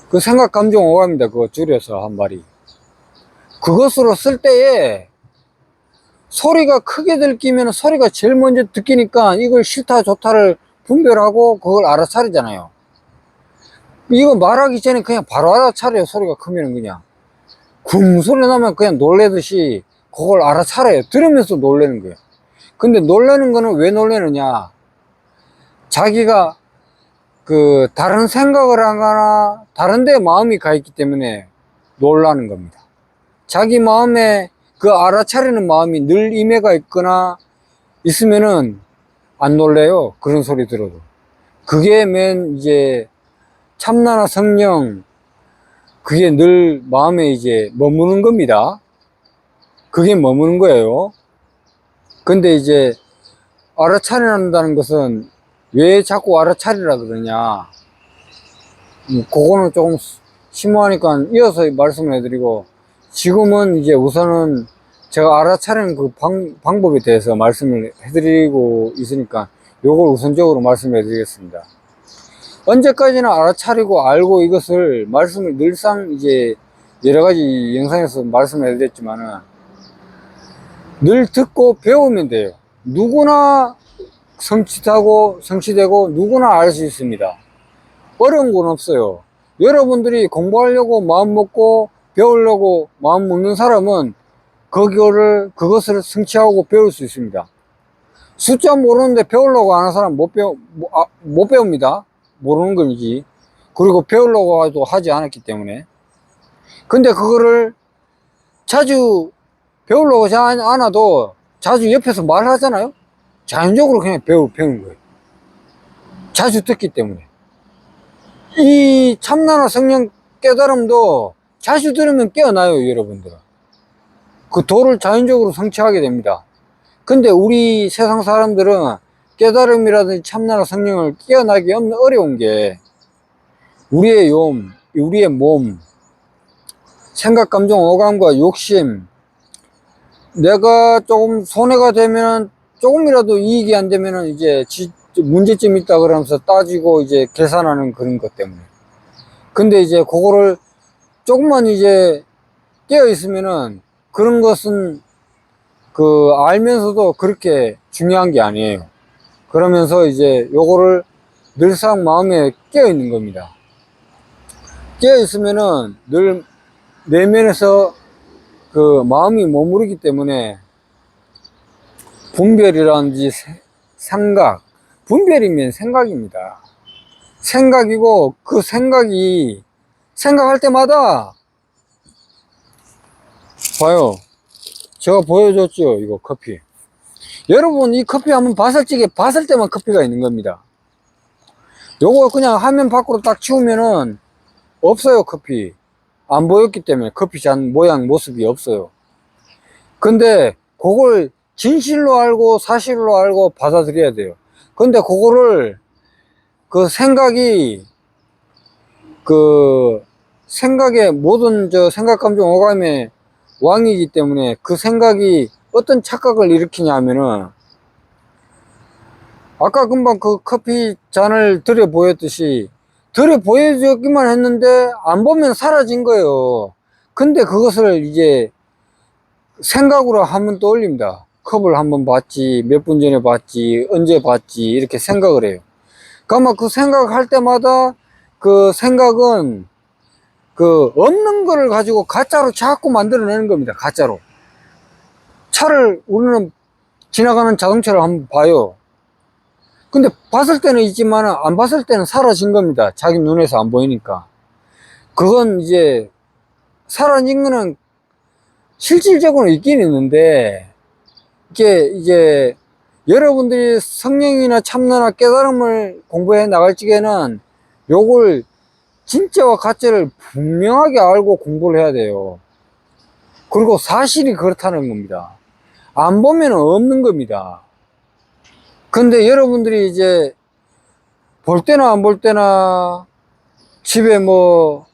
그 생각, 감정, 오감입니다. 그거 줄여서 한 말이. 그것으로 쓸 때에 소리가 크게 들키면 소리가 제일 먼저 듣기니까 이걸 싫다, 좋다를 분별하고 그걸 알아차리잖아요. 이거 말하기 전에 그냥 바로 알아차려요. 소리가 크면 그냥. 쿵 소리 나면 그냥 놀래듯이 그걸 알아차려요. 들으면서 놀래는 거예요. 근데 놀라는 거는 왜 놀라느냐? 자기가 그 다른 생각을 하거나 다른 데 마음이 가 있기 때문에 놀라는 겁니다. 자기 마음에 그 알아차리는 마음이 늘 임해가 있거나 있으면은 안 놀래요. 그런 소리 들어도. 그게 맨 이제 참나나 성령, 그게 늘 마음에 이제 머무는 겁니다. 그게 머무는 거예요. 근데 이제 알아차린다는 것은 왜 자꾸 알아차리라 그러냐. 그거는 조금 심오하니까 이어서 말씀을 해드리고, 지금은 이제 우선은 제가 알아차리는 그 방법에 대해서 말씀을 해드리고 있으니까 요걸 우선적으로 말씀해 드리겠습니다. 언제까지나 알아차리고 알고 이것을 말씀을 늘상 이제 여러 가지 영상에서 말씀을 해드렸지만은 늘 듣고 배우면 돼요. 누구나 성취되고 누구나 알 수 있습니다. 어려운 건 없어요. 여러분들이 공부하려고 마음 먹고 배우려고 마음 먹는 사람은 그것을 성취하고 배울 수 있습니다. 숫자 모르는데 배우려고 하는 사람 못 배웁니다. 모르는 건지. 그리고 배우려고 해도 하지 않았기 때문에. 근데 그거를 자주 배우려고 하지 않아도 자주 옆에서 말하잖아요. 자연적으로 그냥 배우는 거예요. 자주 듣기 때문에. 이 참나나 성령 깨달음도 자주 들으면 깨어나요, 여러분들은. 그 도를 자연적으로 성취하게 됩니다. 근데 우리 세상 사람들은 깨달음이라든지 참나나 성령을 깨어나기 어려운 게 우리의 우리의 몸, 생각, 감정, 오감과 욕심, 내가 조금 손해가 되면 조금이라도 이익이 안 되면은 이제 문제점이 있다 그러면서 따지고 이제 계산하는 그런 것 때문에. 근데 이제 그거를 조금만 이제 깨어 있으면은 그런 것은 그 알면서도 그렇게 중요한 게 아니에요. 그러면서 이제 요거를 늘상 마음에 깨어 있는 겁니다. 깨어 있으면은 늘 내면에서 그 마음이 머무르기 때문에 분별이라든지 생각, 분별이면 생각입니다. 생각이고 그 생각이 생각할 때마다 봐요. 제가 보여줬죠. 이거 커피. 여러분 이 커피 한번 봤을 때만 커피가 있는 겁니다. 요거 그냥 화면 밖으로 딱 치우면은 없어요. 커피 안 보였기 때문에 커피 잔 모양 모습이 없어요. 근데 그걸 진실로 알고 사실로 알고 받아들여야 돼요. 근데 그거를 그 생각이 그 생각의 모든 생각 감정 오감의 왕이기 때문에 그 생각이 어떤 착각을 일으키냐 하면은 아까 금방 그 커피 잔을 들여 보였듯이 들여 보여주기만 했는데 안 보면 사라진 거예요. 근데 그것을 이제 생각으로 한번 떠올립니다. 컵을 한번 봤지, 몇 분 전에 봤지, 언제 봤지, 이렇게 생각을 해요. 그러면 그 생각할 때마다 그 생각은 그 없는 거를 가지고 가짜로 자꾸 만들어내는 겁니다. 가짜로. 우리는 지나가는 자동차를 한번 봐요. 근데 봤을 때는 있지만 안 봤을 때는 사라진 겁니다. 자기 눈에서 안 보이니까. 그건 이제 사라진 거는 실질적으로 있긴 있는데 이게 이제 여러분들이 성령이나 참나나 깨달음을 공부해 나갈 적에는 요걸 진짜와 가짜를 분명하게 알고 공부를 해야 돼요. 그리고 사실이 그렇다는 겁니다. 안 보면 없는 겁니다. 근데 여러분들이 이제 볼 때나 안 볼 때나 집에 뭐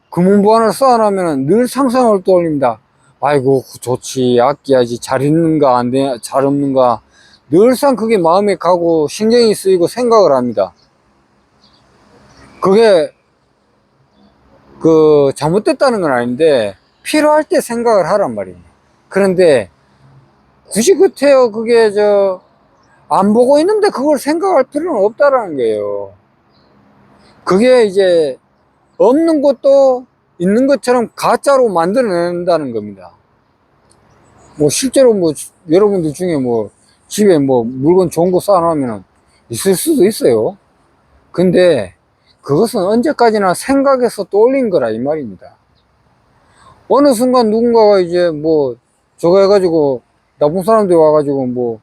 금은보 하나 쌓아놓으면 늘 상상을 떠올립니다. 아이고 좋지, 아껴야지, 잘 있는가 안 돼, 잘 없는가, 늘상 그게 마음에 가고 신경이 쓰이고 생각을 합니다. 그게 그 잘못됐다는 건 아닌데 필요할 때 생각을 하란 말이에요. 그런데 굳이 그태요 그게 안 보고 있는데 그걸 생각할 필요는 없다라는 거예요. 그게 이제 없는 것도 있는 것처럼 가짜로 만들어낸다는 겁니다. 뭐 실제로 뭐 여러분들 중에 뭐 집에 뭐 물건 좋은 거 쌓아놓으면 있을 수도 있어요. 근데 그것은 언제까지나 생각에서 떠올린 거라 이 말입니다. 어느 순간 누군가가 이제 뭐 저거 해가지고 나쁜 사람들이 와가지고 뭐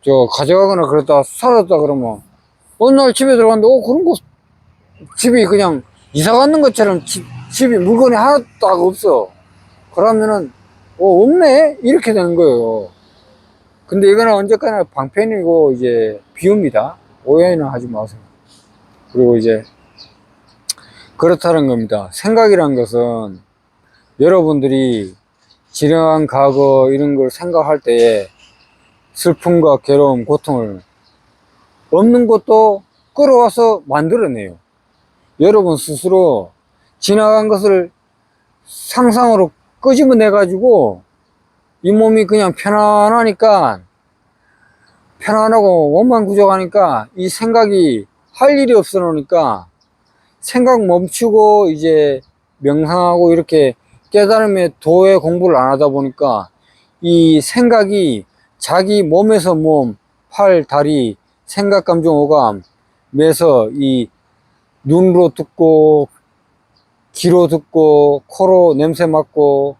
저 가져가거나 그랬다 사라졌다 그러면 어느 날 집에 들어갔는데 그런 거 집이 그냥 이사 갔는 것처럼 집이 물건이 하나도 딱 없어. 그러면은 없네 이렇게 되는 거예요. 근데 이거는 언제까지나 방편이고 이제 비유입니다. 오해는 하지 마세요. 그리고 이제 그렇다는 겁니다. 생각이란 것은 여러분들이 지나간 과거 이런 걸 생각할 때에 슬픔과 괴로움, 고통을 없는 것도 끌어와서 만들어내요. 여러분 스스로 지나간 것을 상상으로 끄집어내 가지고 이 몸이 그냥 편안하니까, 편안하고 원만 구족하니까 이 생각이 할 일이 없어 놓으니까 생각 멈추고 이제 명상하고 이렇게 깨달음의 도의 공부를 안 하다 보니까 이 생각이 자기 몸에서 몸, 팔, 다리, 생각, 감정, 오감, 매서 이 눈으로 듣고, 귀로 듣고, 코로 냄새 맡고,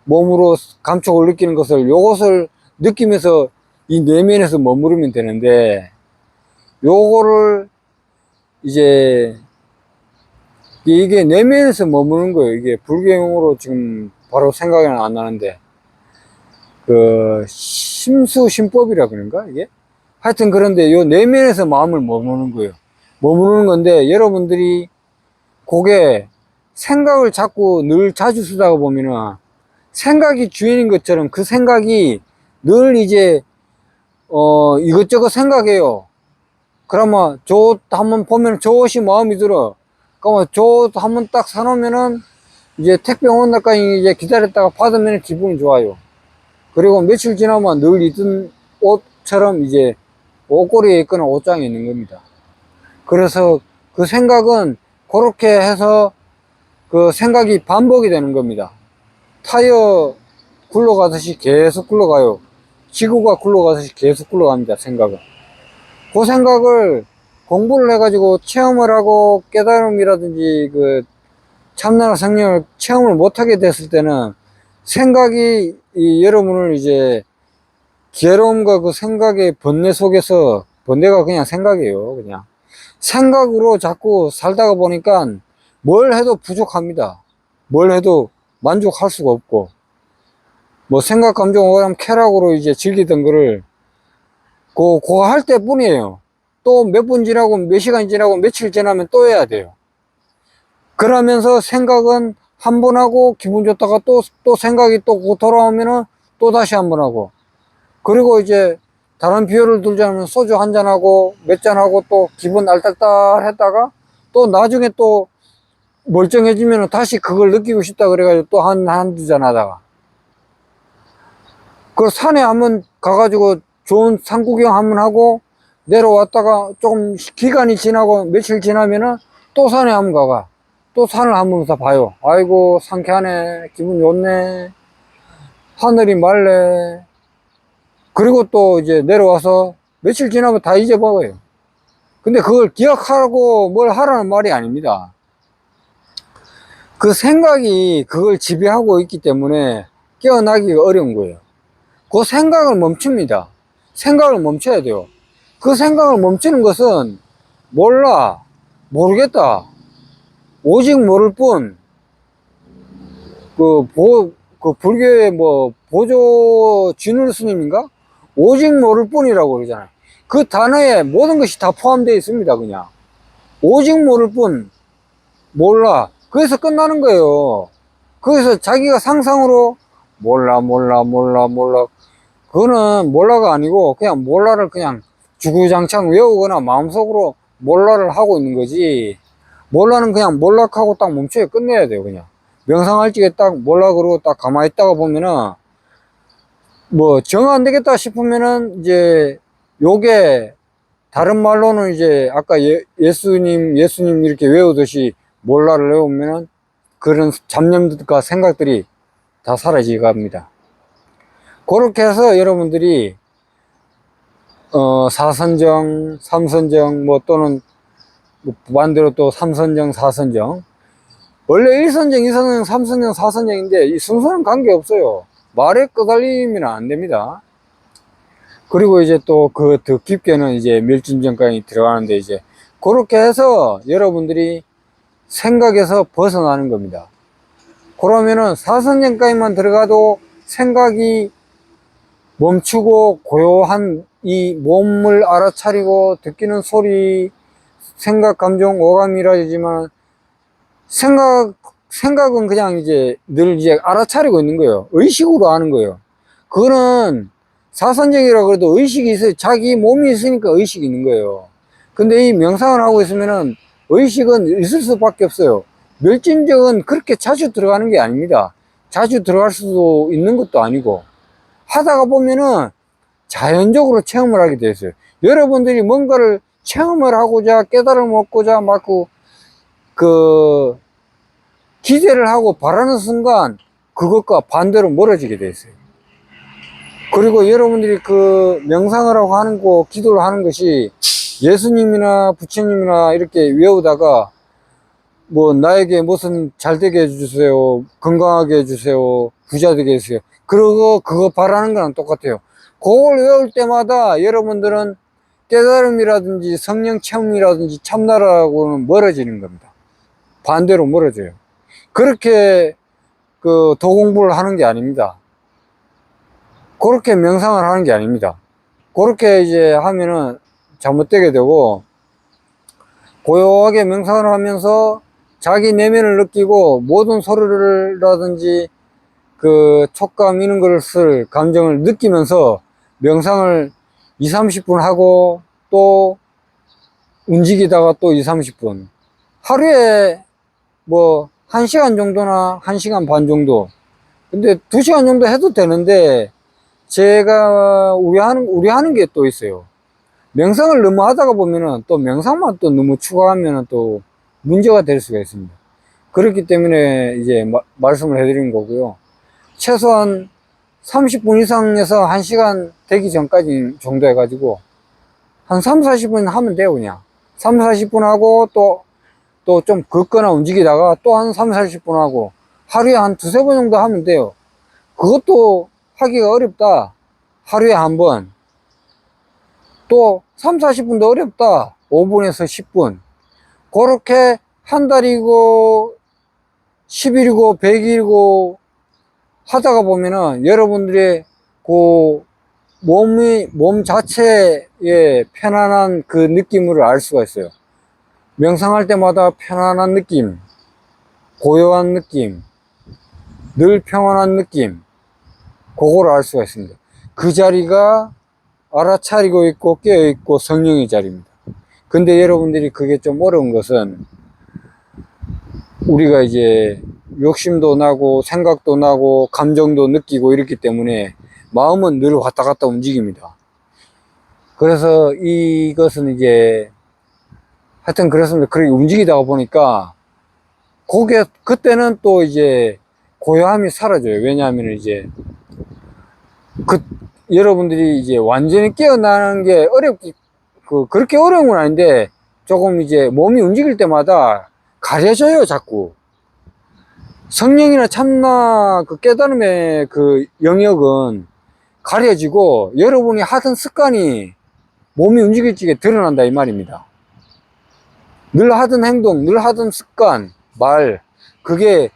몸으로 감촉을 느끼는 것을, 요것을 느끼면서 이 내면에서 머무르면 되는데, 요거를 이제 이게 내면에서 머무는 거예요. 이게 불교용어로 지금 바로 생각이 안 나는데, 그 심수심법이라 그런가 이게? 하여튼 그런데 요 내면에서 마음을 머무는 거예요. 머무는 건데 여러분들이 그게 생각을 자꾸 늘 자주 쓰다가 보면은 생각이 주인인 것처럼 그 생각이 늘 이제 이것저것 생각해요. 그러면 저 한번 보면 저것이 마음이 들어. 그러면 저 한번 딱 사놓으면은 이제 택배 오는 날까지 이제 기다렸다가 받으면 기분이 좋아요. 그리고 며칠 지나면 늘 입던 옷처럼 이제 옷걸이에 있거나 옷장에 있는 겁니다. 그래서 그 생각은 그렇게 해서 그 생각이 반복이 되는 겁니다. 타이어 굴러가듯이 계속 굴러가요. 지구가 굴러가듯이 계속 굴러갑니다. 생각은. 그 생각을 공부를 해가지고 체험을 하고 깨달음이라든지 그 참나나 성령을 체험을 못하게 됐을 때는 생각이 여러분을 이제 괴로움과 그 생각의 번뇌 속에서, 번뇌가 그냥 생각이에요. 그냥 생각으로 자꾸 살다가 보니까 뭘 해도 부족합니다. 뭘 해도 만족할 수가 없고, 뭐 생각, 감정, 오감, 쾌락으로 이제 즐기던 거를 그거 할 때뿐이에요. 또 몇 분 지나고 몇 시간 지나고 며칠 지나면 또 해야 돼요. 그러면서 생각은 한 번 하고 기분 좋다가 또 생각이 또 돌아오면은 또 다시 한 번 하고, 그리고 이제 다른 비유를 들자면 소주 한 잔하고 몇 잔하고 또 기분 알딸딸 했다가 또 나중에 또 멀쩡해지면 다시 그걸 느끼고 싶다 그래가지고 또 한두 잔 하다가, 그 산에 한번 가가지고 좋은 산 구경 한번 하고 내려왔다가 조금 기간이 지나고 며칠 지나면은 또 산에 한번 가가 또 산을 한번 더 봐요. 아이고 상쾌하네, 기분 좋네, 하늘이 맑네. 그리고 또 이제 내려와서 며칠 지나면 다 잊어버려요. 근데 그걸 기억하고 뭘 하라는 말이 아닙니다. 그 생각이 그걸 지배하고 있기 때문에 깨어나기가 어려운 거예요. 그 생각을 멈춥니다. 생각을 멈춰야 돼요. 그 생각을 멈추는 것은 몰라, 모르겠다, 오직 모를 뿐, 그 불교의 뭐 보조 진울 스님인가? 오직 모를 뿐이라고 그러잖아요. 그 단어에 모든 것이 다 포함되어 있습니다. 그냥 오직 모를 뿐, 몰라. 그래서 끝나는 거예요. 그래서 자기가 상상으로 몰라, 몰라, 몰라, 몰라. 그거는 몰라가 아니고 그냥 몰라를 그냥 주구장창 외우거나 마음속으로 몰라를 하고 있는 거지. 몰라는 그냥 몰락하고 딱 멈춰야 끝내야 돼요. 그냥 명상할 적에 딱 몰라 그러고 딱 가만히 있다가 보면은 뭐 정 안 되겠다 싶으면은 이제 요게 다른 말로는 이제 아까 예수님 이렇게 외우듯이 몰라를 외우면은 그런 잡념과 생각들이 다 사라지게 합니다. 그렇게 해서 여러분들이 사선정, 삼선정 뭐 또는 반대로 또 삼선정, 사선정, 원래 1선정, 2선정, 3선정, 4선정인데 이 순서는 관계없어요. 말에 끄달리면 안 됩니다. 그리고 이제 또 그 더 깊게는 이제 멸진정까지 들어가는데 이제 그렇게 해서 여러분들이 생각에서 벗어나는 겁니다. 그러면은 사선정까지만 들어가도 생각이 멈추고 고요한 이 몸을 알아차리고 듣기는 소리, 생각, 감정, 오감이라지만 생각은 그냥 이제 늘 이제 알아차리고 있는 거예요. 의식으로 하는 거예요. 그거는 사선정이라 그래도 의식이 있어요. 자기 몸이 있으니까 의식이 있는 거예요. 근데 이 명상을 하고 있으면은 의식은 있을 수밖에 없어요. 멸진정은 그렇게 자주 들어가는 게 아닙니다. 자주 들어갈 수도 있는 것도 아니고 하다가 보면은 자연적으로 체험을 하게 돼 있어요. 여러분들이 뭔가를 체험을 하고자 깨달음을 얻고자 막 그 기대를 하고 바라는 순간 그것과 반대로 멀어지게 돼 있어요. 그리고 여러분들이 그 명상을 하고 하는 거, 기도를 하는 것이 예수님이나 부처님이나 이렇게 외우다가 뭐 나에게 무슨 잘 되게 해주세요, 건강하게 해주세요, 부자 되게 해주세요, 그거 바라는 거랑 똑같아요. 그걸 외울 때마다 여러분들은 깨달음이라든지 성령 체험이라든지 참나라고는 멀어지는 겁니다. 반대로 멀어져요. 그렇게 그 도공부를 하는 게 아닙니다. 그렇게 명상을 하는 게 아닙니다. 그렇게 이제 하면은 잘못되게 되고, 고요하게 명상을 하면서 자기 내면을 느끼고 모든 소리라든지 그 촉감 이런 것을 감정을 느끼면서 명상을 2, 30분 하고 또 움직이다가 또 2, 30분, 하루에 뭐 1시간 정도나 1시간 반 정도, 근데 2시간 정도 해도 되는데 제가 우려하는 게 또 있어요. 명상을 너무 하다가 보면은 또 명상만 또 너무 추가하면은 또 문제가 될 수가 있습니다. 그렇기 때문에 이제 말씀을 해드린 거고요. 최소한 30분 이상에서 1시간 되기 전까지 정도 해가지고 한 3, 40분 하면 돼요. 그냥 3, 40분 하고 또 좀 걷거나 움직이다가 또 한 3, 40분 하고 하루에 한 두세 번 정도 하면 돼요. 그것도 하기가 어렵다, 하루에 한 번. 또 3, 40분도 어렵다, 5분에서 10분. 그렇게 한 달이고 10일이고 100일이고 하다가 보면은 여러분들의 그 몸 자체의 편안한 그 느낌을 알 수가 있어요. 명상할 때마다 편안한 느낌, 고요한 느낌, 늘 평안한 느낌, 그걸 알 수가 있습니다. 그 자리가 알아차리고 있고 깨어있고 성령의 자리입니다. 근데 여러분들이 그게 좀 어려운 것은 우리가 이제 욕심도 나고 생각도 나고 감정도 느끼고 이렇기 때문에 마음은 늘 왔다 갔다 움직입니다. 그래서 이것은 이제 하여튼 그렇습니다. 그렇게 움직이다가 보니까 그때는 또 이제 고요함이 사라져요. 왜냐하면 이제 여러분들이 이제 완전히 깨어나는 게 그렇게 어려운 건 아닌데 조금 이제 몸이 움직일 때마다 가려져요, 자꾸. 성령이나 참나 그 깨달음의 그 영역은 가려지고 여러분이 하던 습관이 몸이 움직이게 드러난다 이 말입니다. 늘 하던 행동, 늘 하던 습관, 말, 그게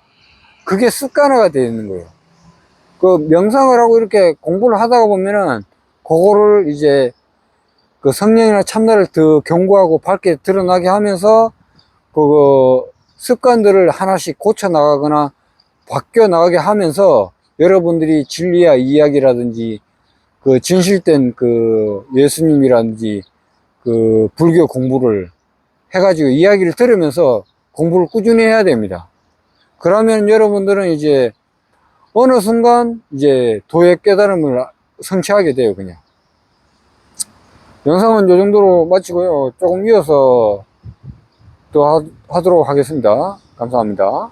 습관화가 되어 있는 거예요. 그 명상을 하고 이렇게 공부를 하다가 보면은 그거를 이제 그 성령이나 참나를 더 견고하고 밝게 드러나게 하면서 그 습관들을 하나씩 고쳐 나가거나 바뀌어 나가게 하면서 여러분들이 진리야 이야기라든지 그 진실된 그 예수님이라든지 그 불교 공부를 해가지고 이야기를 들으면서 공부를 꾸준히 해야 됩니다. 그러면 여러분들은 이제 어느 순간 이제 도의 깨달음을 성취하게 돼요, 그냥. 영상은 이 정도로 마치고요. 조금 이어서 또 하도록 하겠습니다. 감사합니다.